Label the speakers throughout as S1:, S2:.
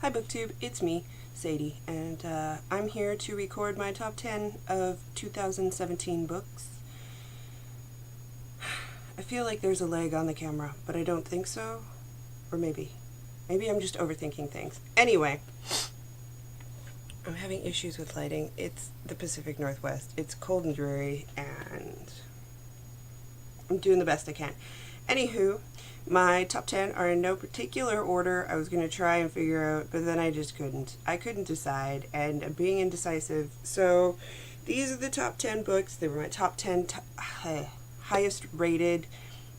S1: Hi Booktube, it's me, Sadie, and I'm here to record my top 10 of 2017 books. I feel like there's a lag on the camera, but I don't think so. Or maybe I'm just overthinking things. Anyway, I'm having issues with lighting. It's the Pacific Northwest. It's cold and dreary, and I'm doing the best I can. Anywho, my top 10 are in no particular order. I was going to try and figure out, but then I just couldn't. I couldn't decide, and I'm being indecisive. So these are the top 10 books. They were my top 10 highest rated,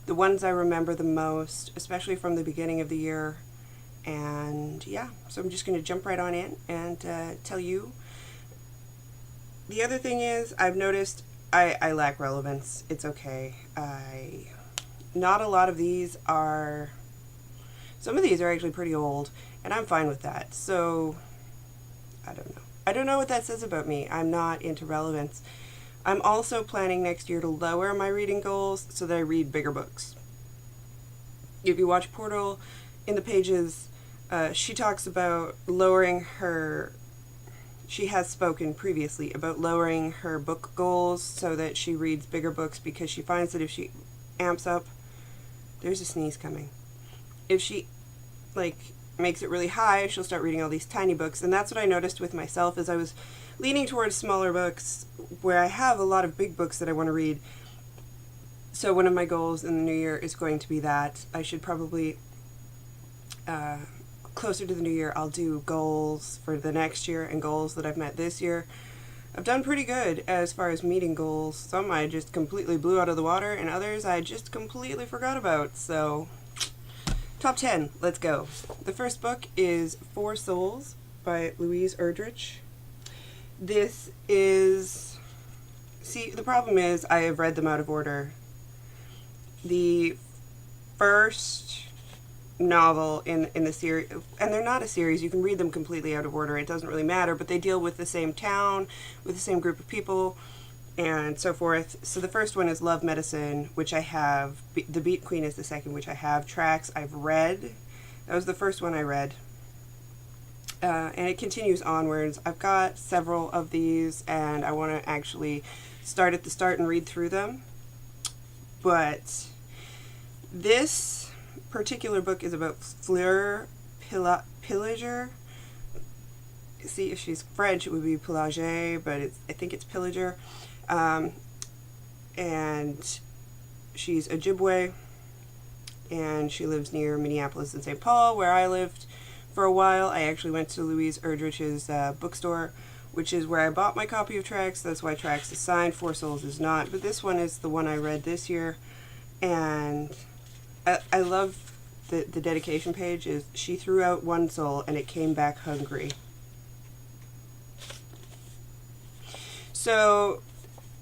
S1: the ones I remember the most, especially from the beginning of the year. And yeah, so I'm just going to jump right on in and tell you. The other thing is, I've noticed I lack relevance. It's okay. Not a lot of these are, some of these are actually pretty old, and I'm fine with that. So, I don't know. I don't know what that says about me. I'm not into relevance. I'm also planning next year to lower my reading goals so that I read bigger books. If you watch Portal, in the pages, she talks about she has spoken previously about lowering her book goals so that she reads bigger books, because she finds that if she amps up, there's a sneeze coming. If she makes it really high, she'll start reading all these tiny books. And that's what I noticed with myself, is I was leaning towards smaller books where I have a lot of big books that I want to read. So one of my goals in the new year is going to be that I should probably closer to the new year, I'll do goals for the next year and goals that I've met this year. I've done pretty good as far as meeting goals. Some I just completely blew out of the water, and others I just completely forgot about. So, top 10, let's go. The first book is Four Souls by Louise Erdrich. This is, the problem is I have read them out of order. The first novel in the series, and they're not a series, you can read them completely out of order, it doesn't really matter, but they deal with the same town, with the same group of people, and so forth. So the first one is Love Medicine, which I have. The Beat Queen is the second, which I have. Tracks I've read. That was the first one I read. And it continues onwards. I've got several of these, and I want to actually start at the start and read through them. But this particular book is about Fleur Pillager. See, if she's French, it would be Pillager, but I think it's Pillager. And she's Ojibwe, and she lives near Minneapolis and St. Paul, where I lived for a while. I actually went to Louise Erdrich's bookstore, which is where I bought my copy of Tracks. That's why Tracks is signed, Four Souls is not. But this one is the one I read this year, and I love the dedication page. Is she threw out one soul and it came back hungry. So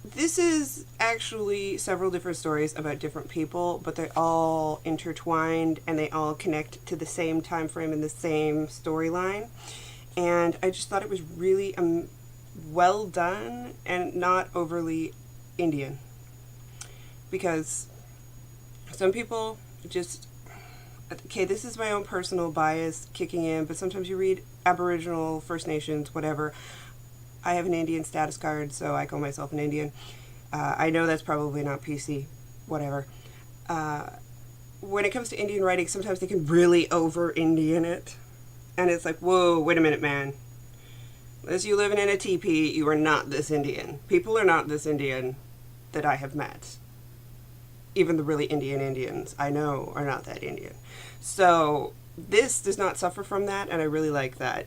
S1: this is actually several different stories about different people, but they're all intertwined and they all connect to the same time frame and the same storyline. And I just thought it was really well done and not overly Indian, because some people just, okay, this is my own personal bias kicking in, but sometimes you read Aboriginal, First Nations, whatever. I have an Indian status card, so I call myself an Indian. I know that's probably not PC, whatever. When it comes to Indian writing, sometimes they can really over-Indian it. And it's like, whoa, wait a minute, man. Unless you living in a teepee, you are not this Indian. People are not this Indian that I have met. Even the really Indians I know are not that Indian. So this does not suffer from that, and I really like that.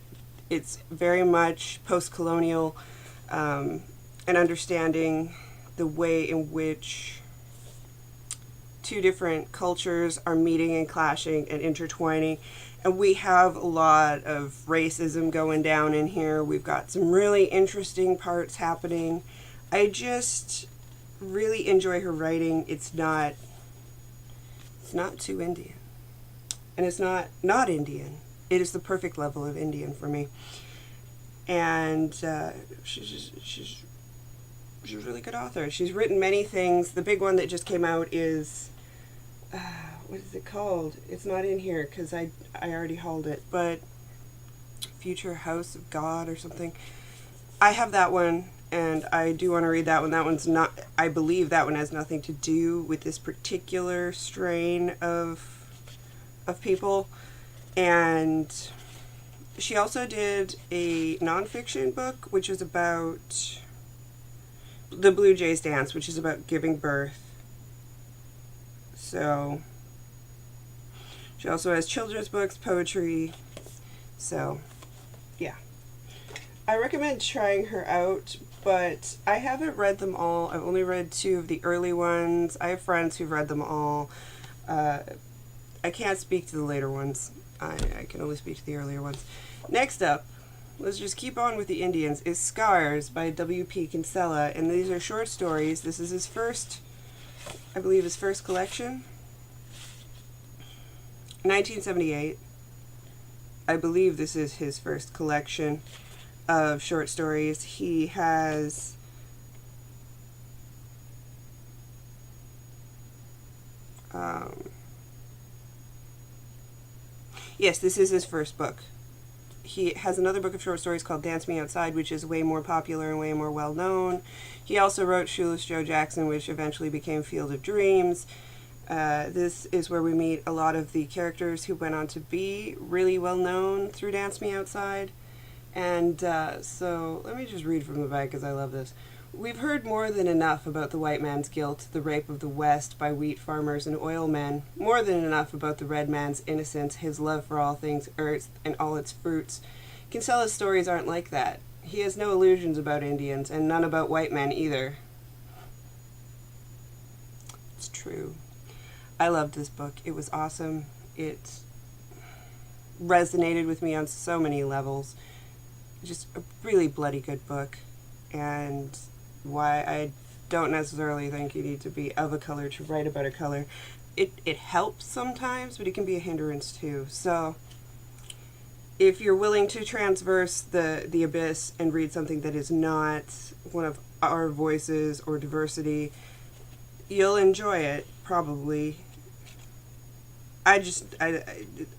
S1: It's very much post-colonial, and understanding the way in which two different cultures are meeting and clashing and intertwining. And we have a lot of racism going down in here. We've got some really interesting parts happening. I just really enjoy her writing. It's not too Indian, and it's not Indian. It is the perfect level of Indian for me. And she's a really good author. She's written many things. The big one that just came out is what is it called? It's not in here because I already hauled it, but Future House of God or something. I have that one, and I do want to read that one. That one's not, I believe that one has nothing to do with this particular strain of people. And she also did a nonfiction book, which is about the Blue Jays Dance, which is about giving birth. So she also has children's books, poetry. So yeah, I recommend trying her out, but I haven't read them all. I've only read 2 of the early ones. I have friends who've read them all. I can't speak to the later ones. I can only speak to the earlier ones. Next up, let's just keep on with the Indians, is Scars by W.P. Kinsella, and these are short stories. This is his first, I believe, his first collection. 1978. I believe this is his first collection of short stories. He has yes, this is his first book. He has another book of short stories called Dance Me Outside, which is way more popular and way more well known. He also wrote Shoeless Joe Jackson, which eventually became Field of Dreams. This is where we meet a lot of the characters who went on to be really well known through Dance Me Outside. And so let me just read from the back because I love this. We've heard more than enough about the white man's guilt, the rape of the West by wheat farmers and oil men, more than enough about the red man's innocence, his love for all things earth and all its fruits. Kinsella's stories aren't like that. He has no illusions about Indians, and none about white men either. It's true. I loved this book. It was awesome. It resonated with me on so many levels. Just a really bloody good book, and why I don't necessarily think you need to be of a color to write about a color. It helps sometimes, but it can be a hindrance too. So if you're willing to transverse the abyss and read something that is not one of our voices or diversity, you'll enjoy it, probably. I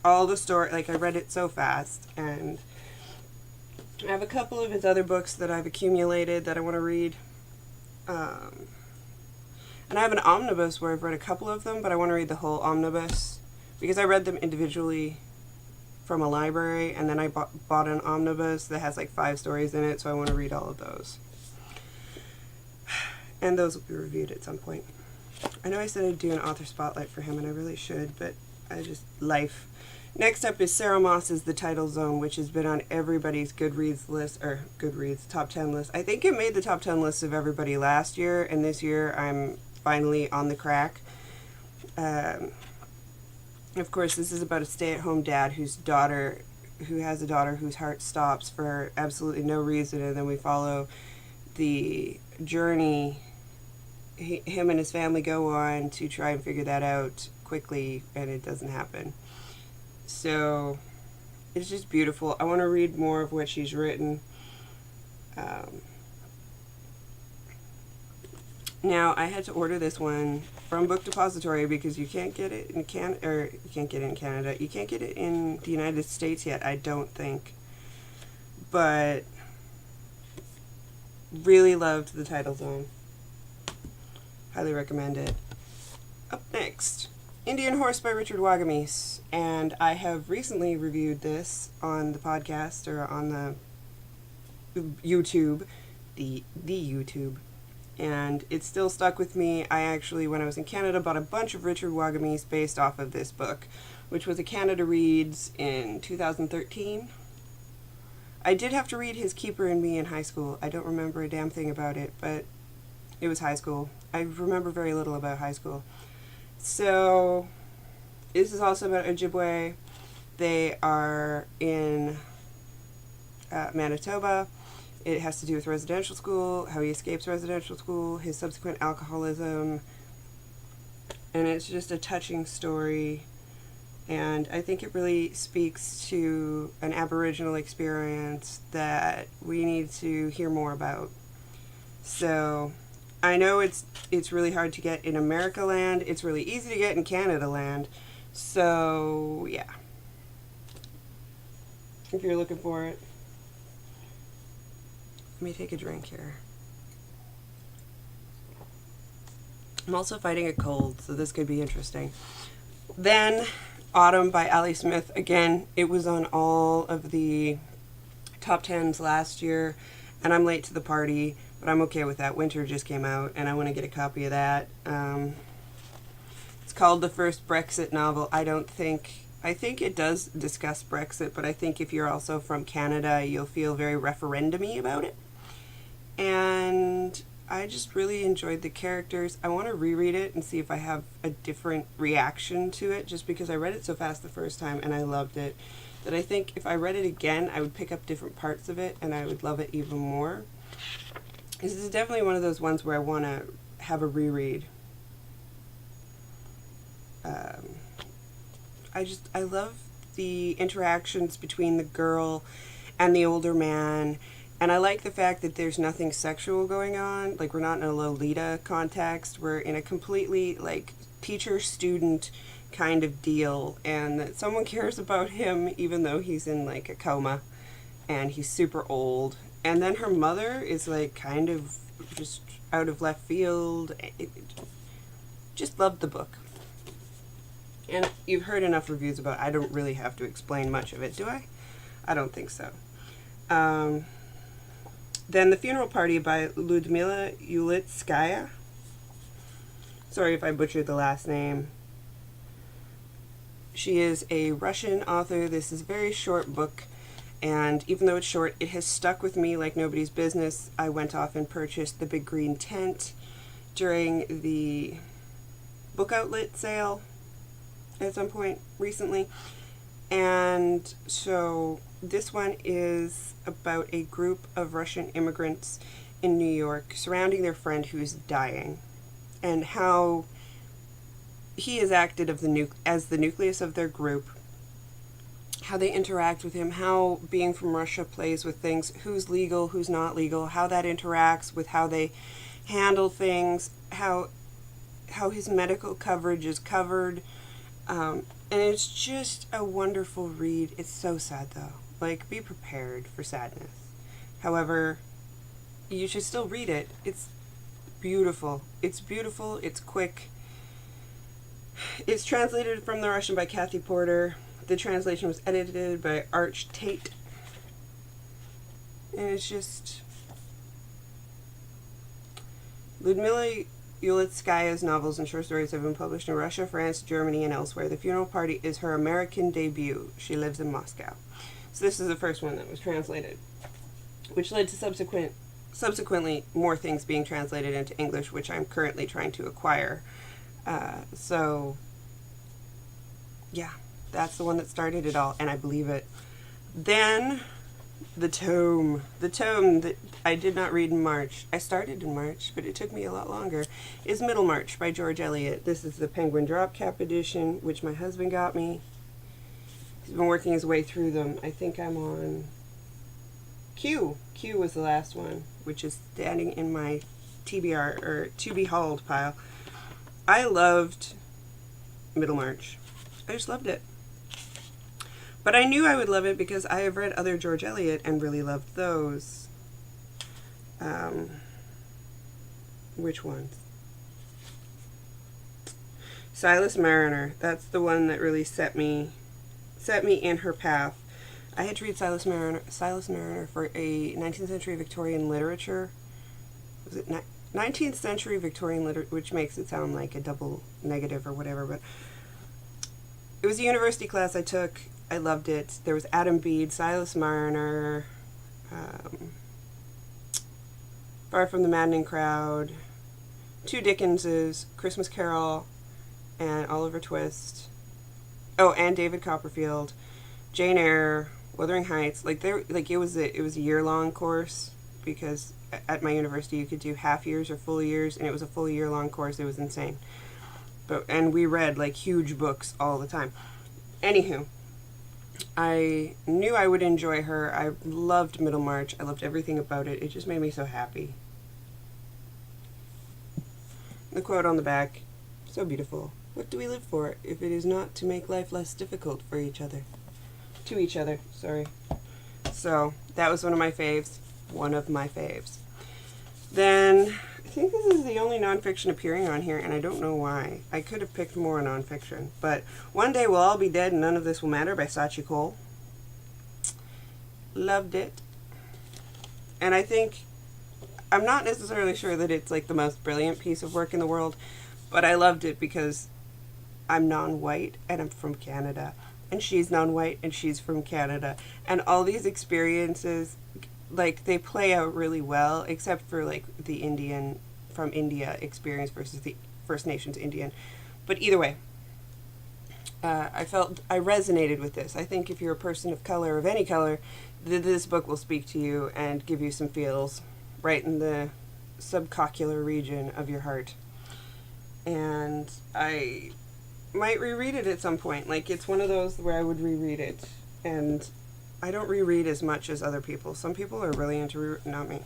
S1: all the story, like, I read it so fast, and I have a couple of his other books that I've accumulated that I want to read. And I have an omnibus where I've read a couple of them, but I want to read the whole omnibus because I read them individually from a library, and then I bought an omnibus that has like 5 stories in it, so I want to read all of those. And those will be reviewed at some point. I know I said I'd do an author spotlight for him, and I really should, but life. Next up is Sarah Moss's The Title Zone, which has been on everybody's Goodreads list, or Goodreads top 10 list. I think it made the top 10 list of everybody last year, and this year I'm finally on the crack. Of course, this is about a stay-at-home dad who has a daughter whose heart stops for absolutely no reason, and then we follow the journey him and his family go on to try and figure that out quickly, and it doesn't happen. So it's just beautiful. I want to read more of what she's written. Now I had to order this one from Book Depository because you can't get it in Canada. You can't get it in Canada. You can't get it in the United States yet, I don't think. But really loved The Title Zone. Highly recommend it. Up next, Indian Horse by Richard Wagamese, and I have recently reviewed this on the podcast, or on the YouTube, the YouTube, and it's still stuck with me. I actually, when I was in Canada, bought a bunch of Richard Wagamese based off of this book, which was a Canada Reads in 2013. I did have to read his Keeper and Me in high school. I don't remember a damn thing about it, but it was high school. I remember very little about high school. So, this is also about Ojibwe. They are in Manitoba. It has to do with residential school, how he escapes residential school, his subsequent alcoholism, and it's just a touching story, and I think it really speaks to an Aboriginal experience that we need to hear more about. So, I know it's really hard to get in America land. It's really easy to get in Canada land. So, yeah. if you're looking for it. Let me take a drink here. I'm also fighting a cold, so this could be interesting. Then, Autumn by Ali Smith. Again, it was on all of the top 10s last year, and I'm late to the party, but I'm okay with that. Winter just came out, and I want to get a copy of that. It's called The First Brexit Novel. I think it does discuss Brexit, but I think if you're also from Canada, you'll feel very referendum-y about it. And I just really enjoyed the characters. I want to reread it and see if I have a different reaction to it, just because I read it so fast the first time and I loved it, that I think if I read it again, I would pick up different parts of it and I would love it even more. This is definitely one of those ones where I want to have a reread. I love the interactions between the girl and the older man, and I like the fact that there's nothing sexual going on. Like, we're not in a Lolita context, we're in a completely, like, teacher-student kind of deal, and that someone cares about him even though he's in, like, a coma, and he's super old. And then her mother is, like, kind of just out of left field. Just loved the book. And you've heard enough reviews about it. I don't really have to explain much of it, do I? I don't think so. Then The Funeral Party by Lyudmila Ulitskaya. Sorry if I butchered the last name. She is a Russian author. This is a very short book, and even though it's short, it has stuck with me like nobody's business. I went off and purchased The Big Green Tent during the book outlet sale at some point recently. And so this one is about a group of Russian immigrants in New York surrounding their friend who's dying, and how he is acted as the nucleus of their group, how they interact with him, how being from Russia plays with things, who's legal, who's not legal, how that interacts with how they handle things, how his medical coverage is covered. And it's just a wonderful read. It's so sad, though. Like, be prepared for sadness. However, you should still read it. It's beautiful. It's beautiful. It's quick. It's translated from the Russian by Kathy Porter. The translation was edited by Arch Tate. And it's just... Lyudmila Ulitskaya's novels and short stories have been published in Russia, France, Germany, and elsewhere. The Funeral Party is her American debut. She lives in Moscow. So this is the first one that was translated, which led to subsequently more things being translated into English, which I'm currently trying to acquire. So, yeah, that's the one that started it all, and I believe it. Then... The tome that I did not read in March, I started in March, but it took me a lot longer, is Middlemarch by George Eliot. This is the Penguin Drop Cap edition, which my husband got me. He's been working his way through them. I think I'm on Q. Q was the last one, which is standing in my TBR, or to be hauled pile. I loved Middlemarch. I just loved it. But I knew I would love it because I have read other George Eliot and really loved those. Which ones? Silas Mariner. That's the one that really set me in her path. I had to read Silas Mariner for a 19th century Victorian literature. Was it 19th century Victorian literature, which makes it sound like a double negative or whatever, but it was a university class I took. I loved it. There was Adam Bede, Silas Marner, Far from the Maddening Crowd, two Dickenses, Christmas Carol, and Oliver Twist. Oh, and David Copperfield, Jane Eyre, Wuthering Heights. It was a year-long course, because at my university you could do half years or full years, and it was a full year-long course. It was insane. And we read like huge books all the time. Anywho, I knew I would enjoy her. I loved Middlemarch. I loved everything about it. It just made me so happy. The quote on the back, so beautiful. What do we live for if it is not to make life less difficult for each other? To each other, sorry. So that was one of my faves. One of my faves. Then I think this is the only nonfiction appearing on here, and I don't know why. I could have picked more nonfiction, but One Day We'll All Be Dead and None of This Will Matter by Sachi Cole. Loved it. And I think, I'm not necessarily sure that it's like the most brilliant piece of work in the world, but I loved it because I'm non-white and I'm from Canada, and she's non-white and she's from Canada, and all these experiences, like, they play out really well, except for like the Indian from India experience versus the First Nations Indian. But either way, I resonated with this. I think if you're a person of color, of any color, this book will speak to you and give you some feels right in the subcoccular region of your heart. And I might reread it at some point. Like, it's one of those where I would reread it, and I don't reread as much as other people. Some people are really into not me.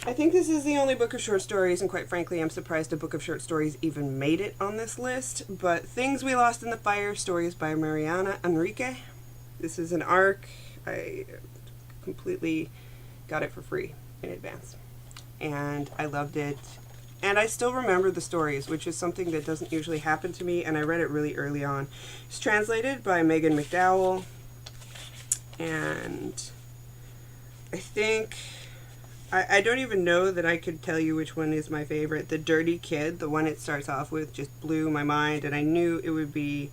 S1: I think this is the only book of short stories, and quite frankly, I'm surprised a book of short stories even made it on this list. But Things We Lost in the Fire, stories by Mariana Enrique. This is an ARC. I completely got it for free in advance, and I loved it. And I still remember the stories, which is something that doesn't usually happen to me, and I read it really early on. It's translated by Megan McDowell, and I think, I don't even know that I could tell you which one is my favorite. The Dirty Kid, the one it starts off with, just blew my mind, and I knew it would be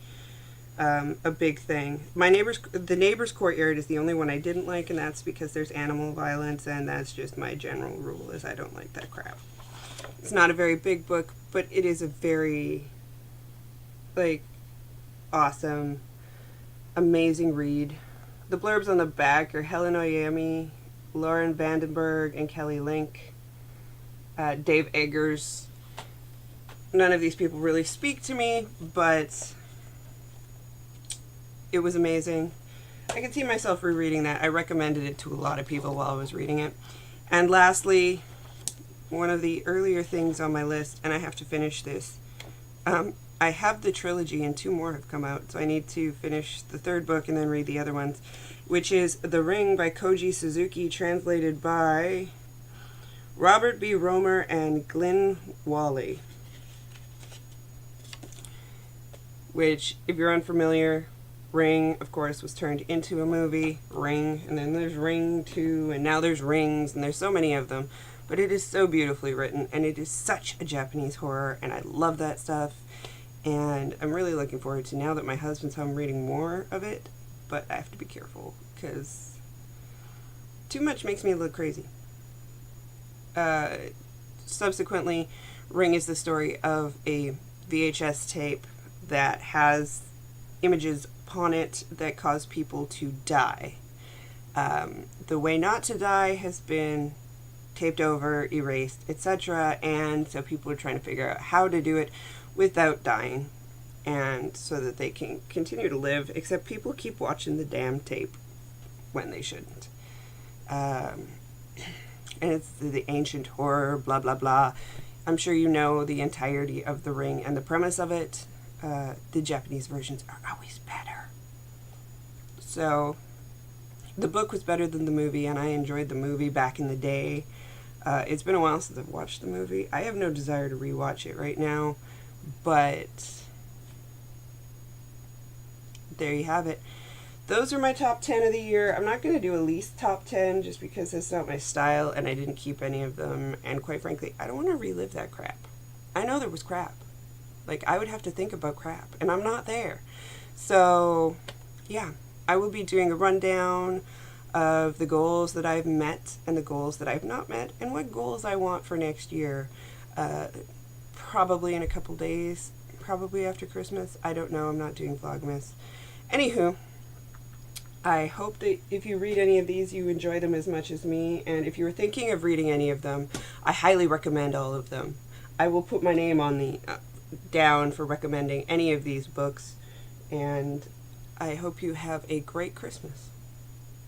S1: a big thing. The Neighbor's Courtyard is the only one I didn't like, and that's because there's animal violence, and that's just my general rule, is I don't like that crap. It's not a very big book, but it is a very, like, awesome, amazing read. The blurbs on the back are Helen Oyemi, Lauren Vandenberg, and Kelly Link. Dave Eggers. None of these people really speak to me, but it was amazing. I could see myself rereading that. I recommended it to a lot of people while I was reading it. And lastly, one of the earlier things on my list, and I have to finish this. I have the trilogy, and 2 more have come out, so I need to finish the 3rd book and then read the other ones, which is The Ring by Koji Suzuki, translated by Robert B. Romer and Glyn Wally. Which, if you're unfamiliar, Ring, of course, was turned into a movie, Ring, and then there's Ring 2, and now there's Rings, and there's so many of them. But it is so beautifully written, and it is such a Japanese horror, and I love that stuff. And I'm really looking forward to, now that my husband's home, reading more of it. But I have to be careful, because too much makes me look crazy. Subsequently, Ring is the story of a VHS tape that has images upon it that cause people to die. The way not to die has been taped over, erased, etc. And so people are trying to figure out how to do it without dying, and so that they can continue to live, except people keep watching the damn tape when they shouldn't. And it's the ancient horror, blah, blah, blah. I'm sure you know the entirety of The Ring and the premise of it. The Japanese versions are always better. So, the book was better than the movie, and I enjoyed the movie back in the day. It's been a while since I've watched the movie. I have no desire to rewatch it right now, but there you have it. Those are my top 10 of the year. I'm not going to do a least top 10 just because it's not my style, and I didn't keep any of them, and quite frankly, I don't want to relive that crap. I know there was crap. Like, I would have to think about crap, and I'm not there. So, yeah, I will be doing a rundown of the goals that I've met and the goals that I've not met, and what goals I want for next year. Probably in a couple days, probably after Christmas. I don't know, I'm not doing Vlogmas. Anywho, I hope that if you read any of these, you enjoy them as much as me, and if you were thinking of reading any of them, I highly recommend all of them. I will put my name on the down for recommending any of these books, and I hope you have a great Christmas,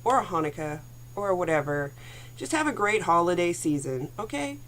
S1: or a Hanukkah, or whatever. Just have a great holiday season, okay?